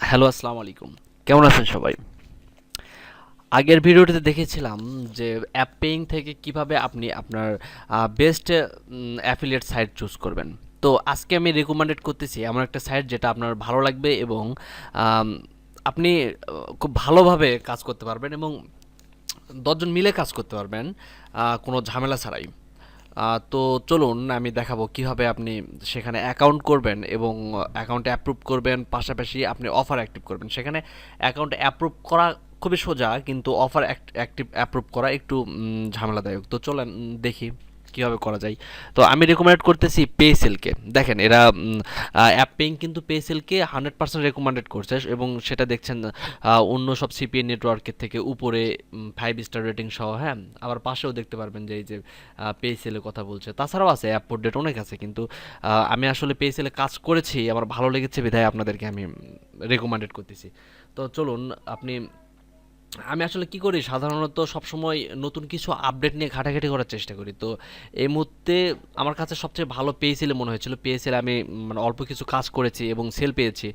Hello, আসসালামু আলাইকুম। কেমন আছেন সবাই? আগের ভিডিওটিতে দেখেছিলাম যে অ্যাপ পেইং থেকে কিভাবে আপনি আপনার বেস্ট অ্যাফিলিয়েট সাইট চুজ করবেন। তো আজকে আমি রেকমেন্ডেড করতেছি এমন একটা সাইট যেটা আপনার ভালো লাগবে এবং আম, আপনি খুব ভালোভাবে কাজ করতে পারবেন এবং ১০ জন মিলে কাজ করতে পারবেন কোনো ঝামেলা ছাড়াই। তো চলুন আমি দেখাবো কিভাবে আপনি সেখানে অ্যাকাউন্ট করবেন এবং অ্যাকাউন্টে অ্যাপ্রুভ করবেন, পাশাপাশি আপনি অফার অ্যাক্টিভ করবেন। সেখানে অ্যাকাউন্ট অ্যাপ্রুভ করা খুবই সোজা, কিন্তু অফার অ্যাক্টিভ অ্যাপ্রুভ করা একটু ঝামেলাদায়ক। তো চলেন দেখি কিভাবে করা যায়। তো আমি রেকমেন্ড করতেছি পেসেলকে। দেখেন এরা অ্যাপ পেইং কিন্তু পেসেলকে 100% রেকমেন্ডেড করছে এবং সেটা দেখছেন অন্য সব সিপিএ নেটওয়ার্কের থেকে উপরে 5 স্টার রেটিং সহ। হ্যাঁ, আবার পাশেও দেখতে পারবেন যে এই যে পেসেলের কথা বলছে। তাছাড়াও আছে অ্যাপ আপডেট অনেক আছে, কিন্তু আমি আসলে পেসেলে কাজ করেছি, আমার ভালো লেগেছে বিধায় আপনাদেরকে আমি রেকমেন্ডেড করতেছি। তো চলুন আপনি আমি আসলে কি করি সাধারণত সবসময় নতুন কিছু আপডেট নিয়ে ঘাটাঘাটি করার চেষ্টা করি। তো এই মুহূর্তে আমার কাছে সবচেয়ে ভালো পেয়েছিল মনে হয়েছিল। পেয়েছিল আমি মানে অল্প কিছু কাজ করেছি এবং সেল পেয়েছি,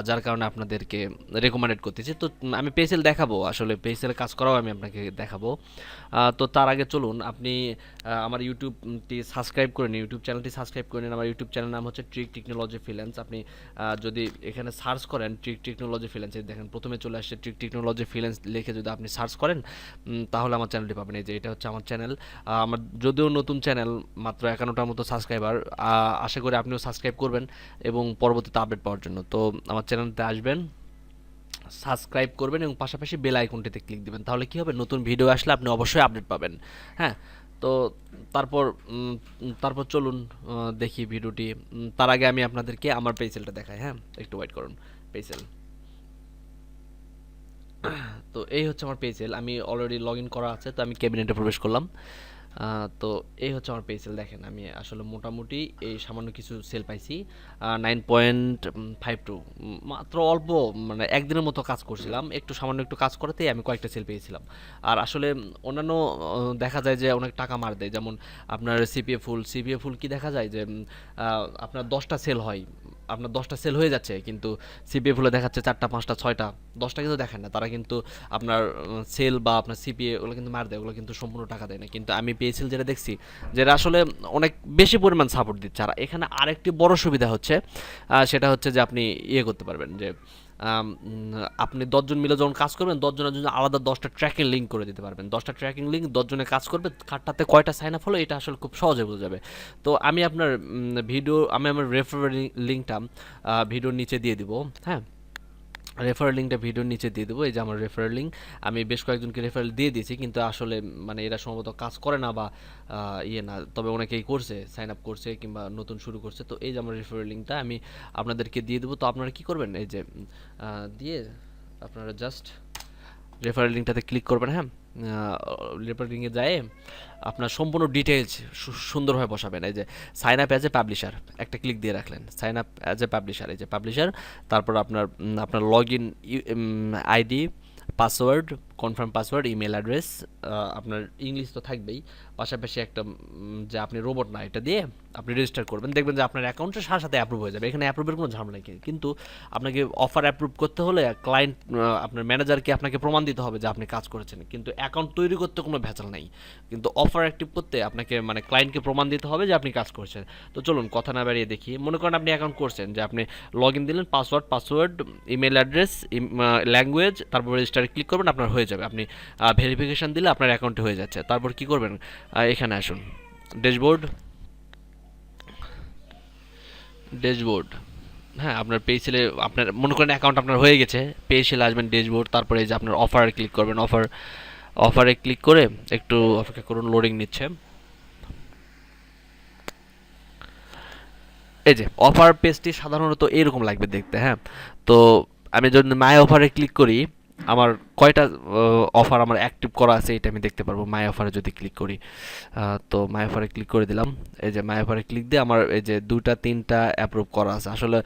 যার কারণে আপনাদেরকে রেকমেন্ডেড করতেছি। তো আমি পেয়েছিল দেখাবো, আসলে পেয়েছিলের কাজ করাও আমি আপনাকে দেখাবো। তো তার আগে চলুন আপনি আমার ইউটিউবটি সাবস্ক্রাইব করে নিন, ইউটিউব চ্যানেলটি সাবস্ক্রাইব করে নিন। আমার ইউটিউব চ্যানেল নাম হচ্ছে ট্রিক টেকনোলজি ফ্রিল্যান্স। আপনি যদি এখানে সার্চ করেন ট্রিক টেকনোলজি ফ্রিল্যান্স, দেখেন প্রথমে চলে আসছে ট্রিক টেকনোলজি ফ্রিল্যান্স লিখে যদি আপনি সার্চ করেন তাহলে আমার চ্যানেলটি পাবেন। এই যে এটা হচ্ছে আমার চ্যানেল। আমার যদিও নতুন চ্যানেল, মাত্র 51টার মতো সাবস্ক্রাইবার। আশা করি আপনিও সাবস্ক্রাইব করবেন এবং পরবর্তীতে আপডেট পাওয়ার জন্য। তো আমার চ্যানেলতে আসবেন, সাবস্ক্রাইব করবেন এবং পাশাপাশি বেল আইকনটিতে ক্লিক দিবেন। তাহলে কি হবে, নতুন ভিডিও আসলে আপনি অবশ্যই আপডেট পাবেন। হ্যাঁ, তো তারপর তারপর চলুন দেখি ভিডিওটি। তার আগে আমি আপনাদেরকে আমার পেজেলটা দেখাই। হ্যাঁ, একটু ওয়েট করুন। পেজেল, তো এই হচ্ছে আমার পেজেল। আমি অলরেডি লগ ইন করা আছে, তো আমি ক্যাবিনেটে প্রবেশ করলাম। তো এই হচ্ছে আমার পেজেল। দেখেন আমি আসলে মোটামুটি এই সামান্য কিছু সেল পাইছি। 9.52, মাত্র অল্প, মানে একদিনের মতো কাজ করছিলাম, একটু সামান্য একটু কাজ করাতেই আমি কয়েকটা সেল পেয়েছিলাম। আর আসলে অন্যান্য দেখা যায় যে অনেক টাকা মার দেয়, যেমন আপনার সিপিএ ফুল কি দেখা যায় যে আপনার 10টা সেল হয়, আপনার 10টা সেল হয়ে যাচ্ছে, কিন্তু সিপিএ ফুলে দেখাচ্ছে 4টা 5টা 6টা, 10টা কিন্তু দেখেন না তারা, কিন্তু আপনার সেল বা আপনার সিপিএ ওগুলো কিন্তু মার দেয়, ওগুলো কিন্তু সম্পূর্ণ টাকা দেয় না। কিন্তু আমি পেয়েছিল যেটা দেখছি, যেটা আসলে অনেক বেশি পরিমাণ সাপোর্ট দিচ্ছে। আর এখানে আরেকটি বড় সুবিধা হচ্ছে, সেটা হচ্ছে যে আপনি ইয়ে করতে পারবেন যে আপনি 10 জন মিলে যখন কাজ করবেন, 10 জনের জন্য আলাদা 10টা ট্র্যাকিং লিঙ্ক করে দিতে পারবেন। 10টা ট্র্যাকিং লিঙ্ক 10 জনে কাজ করবে, কারটাতে কয়টা সাইন আপ হলো এটা আসলে খুব সহজে বোঝা যাবে। তো আমি আপনার আমি আমার রেফারেল লিঙ্কটা ভিডিওর নিচে দিয়ে দিব। হ্যাঁ, রেফারেল লিঙ্কটা ভিডিওর নিচে দিয়ে দেবো। এই যে আমার রেফারেল লিঙ্ক, আমি বেশ কয়েকজনকে রেফারেল দিয়ে দিয়েছি, কিন্তু আসলে মানে এরা সম্ভবত কাজ করে না বা ইয়ে না, তবে অনেকেই করছে, সাইন আপ করছে কিংবা নতুন শুরু করছে। তো এই যে আমার রেফারেল লিঙ্কটা আমি আপনাদেরকে দিয়ে দেবো। তো আপনারা কী করবেন, এই যে দিয়ে আপনারা জাস্ট রেফারেল লিঙ্কটাতে ক্লিক করবেন। হ্যাঁ, রেফারেল লিঙ্কে যায় আপনার সম্পূর্ণ ডিটেলস সুন্দরভাবে বসাবেন। এই যে sign up as a publisher একটা ক্লিক দিয়ে রাখলেন, sign up as a publisher, এই যে পাবলিশার। তারপর আপনার log in ID, password, confirm password, email address, আপনার ইংলিশ তো থাকবেই, পাশাপাশি একটা যে আপনি রোবট না এটা দিয়ে আপনি রেজিস্টার করবেন। দেখবেন যে আপনার অ্যাকাউন্টের সাথে সাথে অ্যাপ্রুভ হয়ে যাবে। এখানে অ্যাপ্রুভের কোনো ঝামেলা নেই, কিন্তু আপনাকে অফার অ্যাপ্রুভ করতে হলে ক্লায়েন্ট, আপনার ম্যানেজারকে আপনাকে প্রমাণ দিতে হবে যে আপনি কাজ করেছেন, কিন্তু অ্যাকাউন্ট তৈরি করতে কোনো ভেজাল নেই। কিন্তু অফার অ্যাক্টিভ করতে আপনাকে মানে ক্লায়েন্টকে প্রমাণ দিতে হবে যে আপনি কাজ করছেন। তো চলুন কথা না বাড়িয়ে দেখি। মনে করেন আপনি অ্যাকাউন্ট করছেন, যে আপনি লগ ইন দিলেন, পাসওয়ার্ড, ইমেল অ্যাড্রেস, ল্যাঙ্গুয়েজ, তারপর রেজিস্টারে ক্লিক করবেন, আপনার হয়ে যাবে। আপনি ভেরিফিকেশান দিলে আপনার অ্যাকাউন্টে হয়ে যাচ্ছে। তারপর কি করবেন, এখানে আসুন, ড্যাশবোর্ড, ড্যাশবোর্ড। হ্যাঁ, আপনার পেজেলে আপনার মনে করেন অ্যাকাউন্ট আপনার হয়ে গেছে, পেজেলে আসবেন, ড্যাশবোর্ড, তারপরে এই যে আপনার অফারে ক্লিক করবেন। অফারে ক্লিক করে একটু অপেক্ষা করুন, লোডিং নিচ্ছে। এই যে অফার পেজটি সাধারণত এরকম লাগবে দেখতে। হ্যাঁ, তো আমি যদি মাই অফারে ক্লিক করি, আমার কয়টা অফার আমার অ্যাক্টিভ করা আছে এটা আমি দেখতে পারবো মাই অফারে যদি ক্লিক করি। তো মাই অফারে ক্লিক করে দিলাম। এই যে মাই অফারে ক্লিক দিয়ে আমার এই যে 2টা 3টা অ্যাপ্রুভ করা আছে। আসলে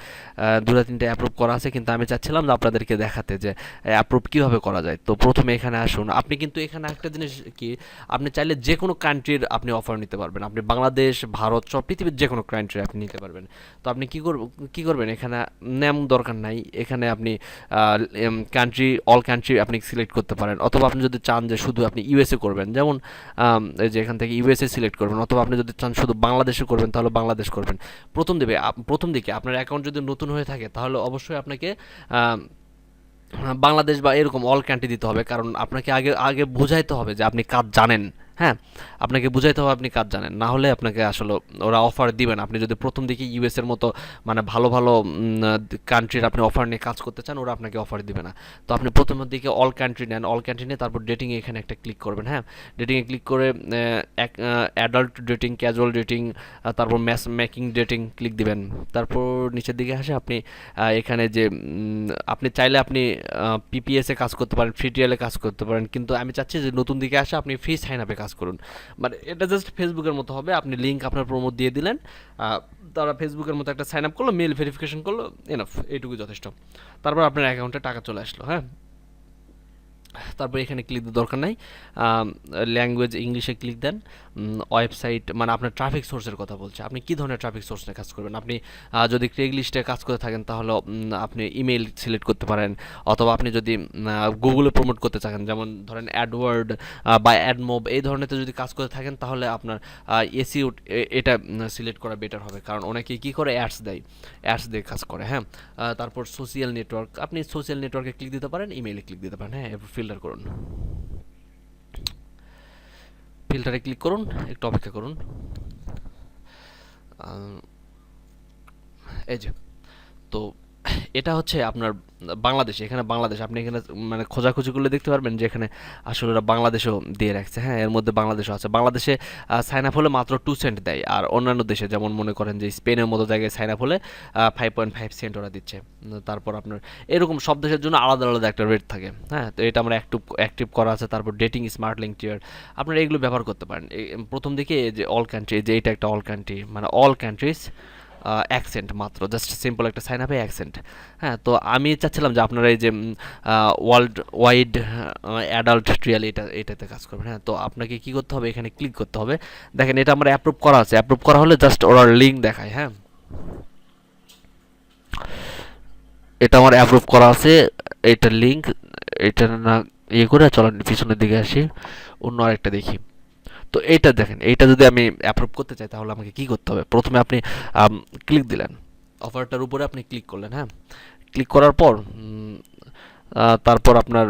2টা 3টা অ্যাপ্রুভ করা আছে, কিন্তু আমি চাচ্ছিলাম যে আপনাদেরকে দেখাতে যে অ্যাপ্রুভ কীভাবে করা যায়। তো প্রথমে এখানে আসুন। আপনি কিন্তু এখানে একটা জিনিস কি, আপনি চাইলে যে কোনো কান্ট্রির আপনি অফার নিতে পারবেন। আপনি বাংলাদেশ, ভারত, সব পৃথিবীর যে কোনো কান্ট্রি আপনি নিতে পারবেন। তো আপনি কী করবেন, এখানে নেম দরকার নাই। এখানে আপনি কান্ট্রি, অল কান্ট্রি আপনি সিলেক্ট করতে পারেন, অথবা আপনি যদি চান যে শুধু আপনি ইউএসএ করবেন, যেমন এই যে এখান থেকে ইউএসএ সিলেক্ট করবেন, অথবা আপনি যদি চান শুধু বাংলাদেশে করবেন তাহলে বাংলাদেশ করবেন। প্রথম দিকে আপনার অ্যাকাউন্ট যদি নতুন হয়ে থাকে তাহলে অবশ্যই আপনাকে বাংলাদেশ বা এরকম অল কান্ট্রি দিতে হবে, কারণ আপনাকে আগে আগে বোঝাইতে হবে যে আপনি কাজ জানেন। হ্যাঁ, আপনাকে বুঝাইতে হবে আপনি কাজ জানেন, না হলে আপনাকে আসলে ওরা অফার দিবে না। আপনি যদি প্রথম দিকে ইউএসের মতো মানে ভালো ভালো কান্ট্রির আপনি অফার নিয়ে কাজ করতে চান, ওরা আপনাকে অফার দিবে না। তো আপনি প্রথমের দিকে অল কান্ট্রি নেন, অল কান্ট্রি নিয়ে তারপর ডেটিংয়ে এখানে একটা ক্লিক করবেন। হ্যাঁ, ডেটিংয়ে ক্লিক করে অ্যাডাল্ট ডেটিং, ক্যাজুয়াল ডেটিং, তারপর ম্যাচ মেকিং ডেটিং ক্লিক দিবেন। তারপর নিচের দিকে আসে আপনি এখানে যে আপনি চাইলে আপনি পিপিএসে কাজ করতে পারেন, ফ্রি ট্রায়ালে কাজ করতে পারেন, কিন্তু আমি চাচ্ছি যে নতুন দিকে আসে আপনি ফ্রি সাইন আপে কাজ করুন। মানে এটা জাস্ট ফেসবুকের মতো হবে, আপনি লিঙ্ক আপনার প্রমোট দিয়ে দিলেন, তারা ফেসবুকের মতো একটা সাইন আপ করলো, মেল ভেরিফিকেশন করলো, এনাফ, এইটুকু যথেষ্ট। তারপর আপনার অ্যাকাউন্টে টাকা চলে আসলো। হ্যাঁ, তারপর এখানে ক্লিক দেওয়ার দরকার নাই, ল্যাঙ্গুয়েজ ইংলিশে ক্লিক দেন। ওয়েবসাইট মানে আপনার ট্রাফিক সোর্সের কথা বলছে, আপনি কী ধরনের ট্রাফিক সোর্স নিয়ে কাজ করবেন। আপনি যদি ক্রেগলিস্টে কাজ করে থাকেন তাহলে আপনি ইমেল সিলেক্ট করতে পারেন, অথবা আপনি যদি গুগলে প্রমোট করতে চান, যেমন ধরেন অ্যাডওয়ার্ড বা অ্যাডমোব, এই ধরনেরতে যদি কাজ করে থাকেন তাহলে আপনার এসইও এটা সিলেক্ট করা বেটার হবে, কারণ অনেকে কী করে অ্যাডস দিয়ে কাজ করে। হ্যাঁ, তারপর সোশ্যাল নেটওয়ার্ক, আপনি সোশ্যাল নেটওয়ার্কে ক্লিক দিতে পারেন, ইমেইলে ক্লিক দিতে পারেন। হ্যাঁ, এরপর ফিল্টার করুন, ফিল্টারে ক্লিক করুন, একটু অপেক্ষা করুন। এই যে, তো এটা হচ্ছে আপনার বাংলাদেশে, এখানে বাংলাদেশ আপনি এখানে মানে খোঁজাখুঁজি করলে দেখতে পারবেন যে এখানে আসলে ওরা বাংলাদেশও দিয়ে রাখছে। হ্যাঁ, এর মধ্যে বাংলাদেশও আছে। বাংলাদেশে সাইন আপ হলে মাত্র 2 সেন্ট দেয়, আর অন্যান্য দেশে যেমন মনে করেন যে স্পেনের মতো জায়গায় সাইন আপ হলে 5.5 সেন্ট ওরা দিচ্ছে। তারপর আপনার এরকম সব দেশের জন্য আলাদা আলাদা একটা রেট থাকে। হ্যাঁ, তো এটা আমরা অ্যাক্টিভ করা আছে। তারপর ডেটিং, স্মার্ট লিঙ্ক টিয়ার, আপনারা এগুলো ব্যবহার করতে পারেন। প্রথম দিকে যে অল কান্ট্রি, যে এটা একটা অল কান্ট্রি মানে অল কান্ট্রিজ অ্যাকসেন্ট, মাত্র জাস্ট সিম্পল একটা সাইন আপে অ্যাকসেন্ট। হ্যাঁ, তো আমি চাচ্ছিলাম যে আপনারা এই যে ওয়ার্ল্ড ওয়াইড অ্যাডাল্ট ট্রিয়াল এটাতে কাজ করবেন। হ্যাঁ, তো আপনাকে কী করতে হবে, এখানে ক্লিক করতে হবে। দেখেন এটা আমার অ্যাপ্রুভ করা আছে, অ্যাপ্রুভ করা হলে জাস্ট ওরা লিঙ্ক দেখায়। হ্যাঁ, এটা আমার অ্যাপ্রুভ করা আছে, এটা লিঙ্ক, এটা না ইয়ে করে চলেন পিছনের দিকে আসি, অন্য আরেকটা দেখি। তো এইটা দেখেন, এইটা যদি আমি অ্যাপ্রুভ করতে চাই তাহলে আমাকে কী করতে হবে, প্রথমে আপনি ক্লিক দিলেন, অফারটার উপরে আপনি ক্লিক করলেন। হ্যাঁ, ক্লিক করার পর তারপর আপনার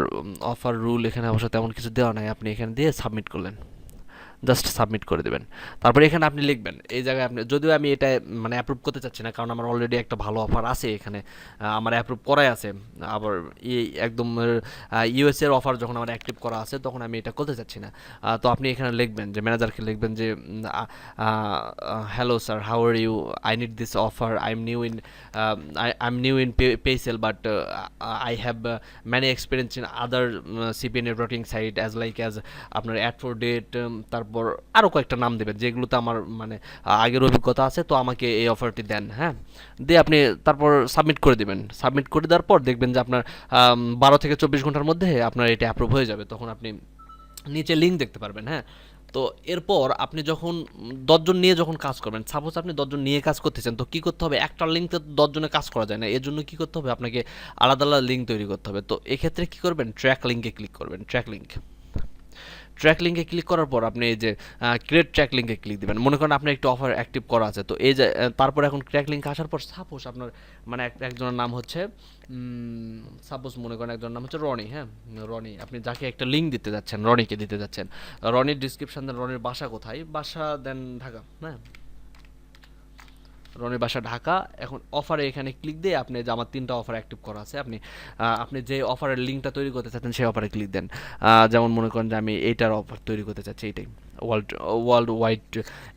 অফার রুল এখানে অবশ্য তেমন কিছু দেওয়া নাই, আপনি এখানে দিয়ে সাবমিট করলেন, জাস্ট সাবমিট করে দেবেন। তারপরে এখানে আপনি লিখবেন, এই জায়গায় আপনি, যদিও আমি এটা মানে অ্যাপ্রুভ করতে চাচ্ছি না, কারণ আমার অলরেডি একটা ভালো অফার আছে এখানে, আমার অ্যাপ্রুভ করাই আছে। আবার এই একদম ইউএসএর অফার যখন আমার অ্যাক্টিভ করা আছে তখন আমি এটা করতে চাচ্ছি না। তো আপনি এখানে লিখবেন যে ম্যানেজারকে লিখবেন যে hello sir, how are you, I need this offer, I am new in Paysale, but I have many experience in other CPA networking site as like as আপনার অ্যাড ফর ডেট, তারপর আরও কয়েকটা নাম দেবেন যেগুলোতে আমার মানে আগের অভিজ্ঞতা আছে, তো আমাকে এই অফারটি দেন। হ্যাঁ, দিয়ে আপনি তারপর সাবমিট করে দেবেন। সাবমিট করে দেওয়ার পর দেখবেন যে আপনার 12 থেকে 24 ঘন্টার মধ্যে আপনার এটা অ্যাপ্রুভ হয়ে যাবে, তখন আপনি নিচে লিঙ্ক দেখতে পারবেন। হ্যাঁ, তো এরপর আপনি যখন 10 জন নিয়ে যখন কাজ করবেন, সাপোজ আপনি 10 জন নিয়ে কাজ করতেছেন, তো কী করতে হবে, একটা লিঙ্কে 10 জনে কাজ করা যায় না, এর জন্য কী করতে হবে, আপনাকে আলাদা আলাদা লিঙ্ক তৈরি করতে হবে। তো এক্ষেত্রে কী করবেন, ট্র্যাক লিঙ্কে ক্লিক করবেন। ট্র্যাক লিঙ্কে ক্লিক করার পর আপনি এই যে ক্রিয়েট ট্র্যাক লিঙ্কে ক্লিক দেবেন। মনে করেন আপনার একটু অফার অ্যাক্টিভ করা আছে, তো এই যে তারপর এখন ট্র্যাক লিঙ্ক আসার পর সাপোজ আপনার মানে একজনের নাম হচ্ছে সাপোজ মনে করেন একজনের নাম হচ্ছে রনি। হ্যাঁ, রনি, আপনি যাকে একটা লিঙ্ক দিতে যাচ্ছেন, রনিকে দিতে যাচ্ছেন, রনির ডিসক্রিপশান দেন, রনির বাসা কোথায়, বাসা দেন ঢাকা। হ্যাঁ, রনির বাসা ঢাকা। এখন অফারে এখানে ক্লিক দিয়ে আপনি যে আমার 3টা অফার অ্যাক্টিভ করা আছে, আপনি যে অফারের লিঙ্কটা তৈরি করতে চাচ্ছেন সেই অফারে ক্লিক দেন। যেমন মনে করেন যে আমি এইটার অফার তৈরি করতে চাচ্ছি, এইটাই ওয়ার্ল্ড ওয়াইড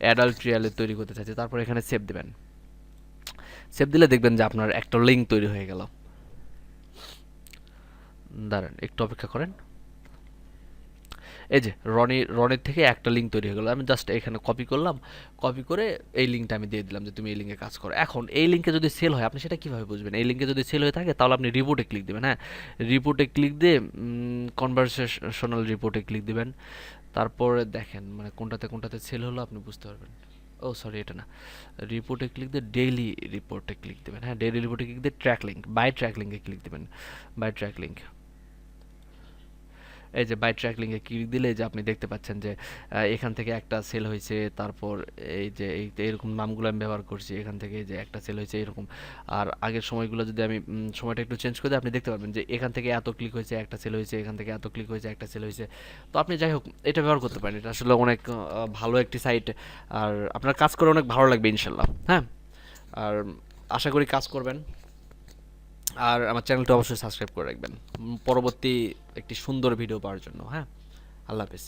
অ্যাডাল্ট ট্রিয়ালে তৈরি করতে চাচ্ছি। তারপর এখানে সেভ দেবেন। সেভ দিলে দেখবেন যে আপনার একটা লিঙ্ক তৈরি হয়ে গেল। দাঁড়ান একটু অপেক্ষা করেন। এই যে রনির থেকে একটা লিঙ্ক তৈরি হয়ে গেল, আমি জাস্ট এখানে কপি করলাম, কপি করে এই লিঙ্কটা আমি দিয়ে দিলাম যে তুমি এই লিঙ্কে কাজ করো। এখন এই লিঙ্কে যদি সেল হয় আপনি সেটা কীভাবে বুঝবেন? এই লিঙ্কে যদি সেল হয়ে থাকে তাহলে আপনি রিপোর্টে ক্লিক দেবেন। হ্যাঁ, রিপোর্টে ক্লিক দিয়ে কনভারসেশনাল রিপোর্টে ক্লিক দিবেন। তারপরে দেখেন মানে কোনটাতে কোনটাতে সেল হলো আপনি বুঝতে পারবেন। ও সরি, এটা না, রিপোর্টে ক্লিক দিয়ে ডেইলি রিপোর্টে ক্লিক দেবেন। হ্যাঁ, ডেইলি রিপোর্টে ক্লিক দিয়ে ট্র্যাক লিঙ্ক, বাই ট্র্যাক লিঙ্কে ক্লিক দেবেন, বাই ট্র্যাক লিঙ্ক। এই যে বাই ট্র্যাক লিঙ্কে ক্লিক দিলে যে আপনি দেখতে পাচ্ছেন যে এখান থেকে একটা সেল হয়েছে, তারপর এই যে এইরকম নামগুলো আমি ব্যবহার করছি, এখান থেকে যে একটা সেল হয়েছে এরকম। আর আগের সময়গুলো যদি আমি সময়টা একটু চেঞ্জ করে দিই আপনি দেখতে পারবেন যে এখান থেকে এত ক্লিক হয়েছে একটা সেল হয়েছে, এখান থেকে এত ক্লিক হয়েছে একটা সেল হয়েছে। তো আপনি যাই হোক এটা ব্যবহার করতে পারেন, এটা আসলে অনেক ভালো একটি সাইট। আর আপনার কাজ করে অনেক ভালো লাগবে ইনশাল্লাহ। হ্যাঁ, আর আশা করি কাজ করবেন। আর আমার চ্যানেলটা অবশ্যই সাবস্ক্রাইব করে রাখবেন পরবর্তী একটি সুন্দর ভিডিও পাওয়ার জন্য। হ্যাঁ, আল্লাহ হাফেজ।